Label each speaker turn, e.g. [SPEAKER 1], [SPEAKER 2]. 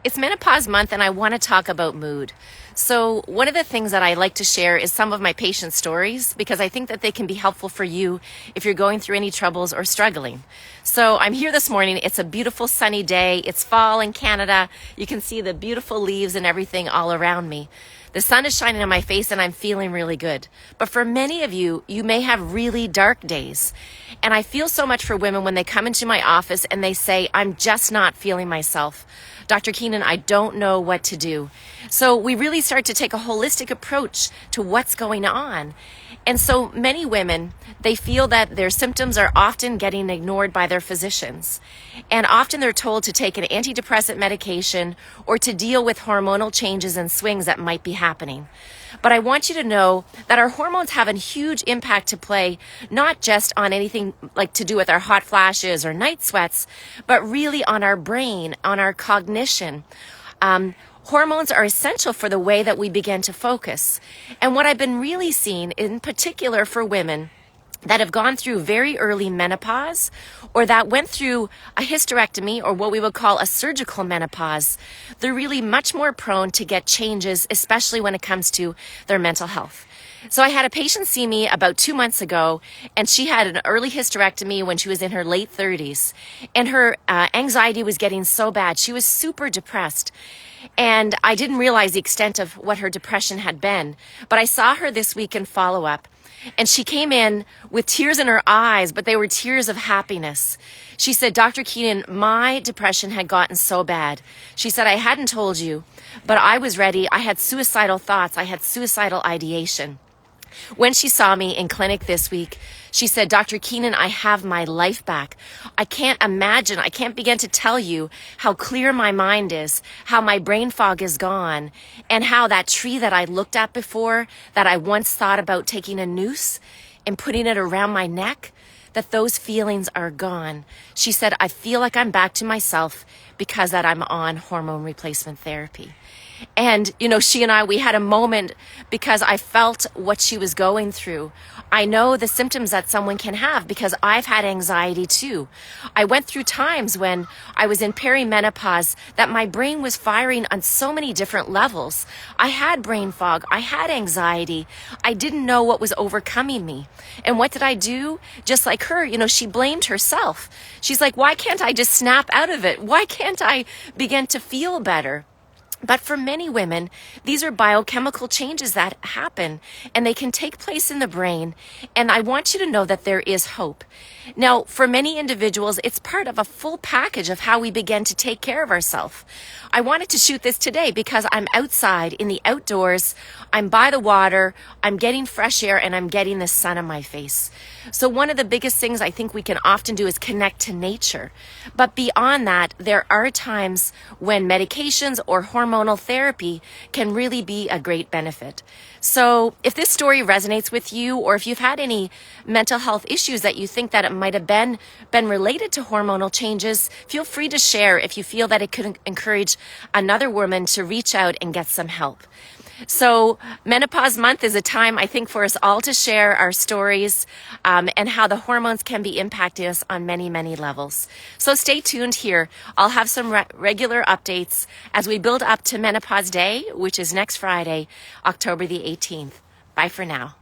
[SPEAKER 1] It's menopause month and I want to talk about mood. So one of the things that I like to share is some of my patient stories because I think that they can be helpful for you if you're going through any troubles or struggling. So I'm here this morning. It's a beautiful sunny day. It's fall in Canada. You can see the beautiful leaves and everything all around me. The sun is shining on my face and I'm feeling really good. But for many of you, you may have really dark days. And I feel so much for women when they come into my office and they say, I'm just not feeling myself. Dr. Keenan, I don't know what to do. So we really start to take a holistic approach to what's going on. And so many women, they feel that their symptoms are often getting ignored by their physicians. And often they're told to take an antidepressant medication or to deal with hormonal changes and swings that might be happening. But I want you to know that our hormones have a huge impact to play, not just on anything like to do with our hot flashes or night sweats, but really on our brain, on our cognition. Hormones are essential for the way that we begin to focus. And what I've been really seeing, in particular for women that have gone through very early menopause or that went through a hysterectomy or what we would call a surgical menopause, they're really much more prone to get changes, especially when it comes to their mental health. So I had a patient see me about 2 months ago, and she had an early hysterectomy when she was in her late 30s. And her anxiety was getting so bad. She was super depressed. And I didn't realize the extent of what her depression had been. But I saw her this week in follow-up. And she came in with tears in her eyes, but they were tears of happiness. She said, Dr. Keenan, my depression had gotten so bad. She said, I hadn't told you, but I was ready. I had suicidal thoughts. I had suicidal ideation. When she saw me in clinic this week, she said, Dr. Keenan, I have my life back. I can't imagine, I can't begin to tell you how clear my mind is, how my brain fog is gone, and how that tree that I looked at before, that I once thought about taking a noose and putting it around my neck, that those feelings are gone. She said, I feel like I'm back to myself because that I'm on hormone replacement therapy. And, she and I, we had a moment because I felt what she was going through. I know the symptoms that someone can have because I've had anxiety too. I went through times when I was in perimenopause that my brain was firing on so many different levels. I had brain fog. I had anxiety. I didn't know what was overcoming me. And what did I do? Just like her, she blamed herself. She's like, why can't I just snap out of it? Why can't I begin to feel better? But for many women, these are biochemical changes that happen and they can take place in the brain. And I want you to know that there is hope. Now, for many individuals, it's part of a full package of how we begin to take care of ourselves. I wanted to shoot this today because I'm outside in the outdoors. I'm by the water. I'm getting fresh air and I'm getting the sun on my face. So one of the biggest things I think we can often do is connect to nature. But beyond that, there are times when medications or hormonal therapy can really be a great benefit. So if this story resonates with you, or if you've had any mental health issues that you think that it might have been related to hormonal changes, feel free to share if you feel that it could encourage another woman to reach out and get some help. So Menopause Month is a time, I think, for us all to share our stories and how the hormones can be impacting us on many, many levels. So stay tuned here. I'll have some regular updates as we build up to Menopause Day, which is next Friday, October the 18th. Bye for now.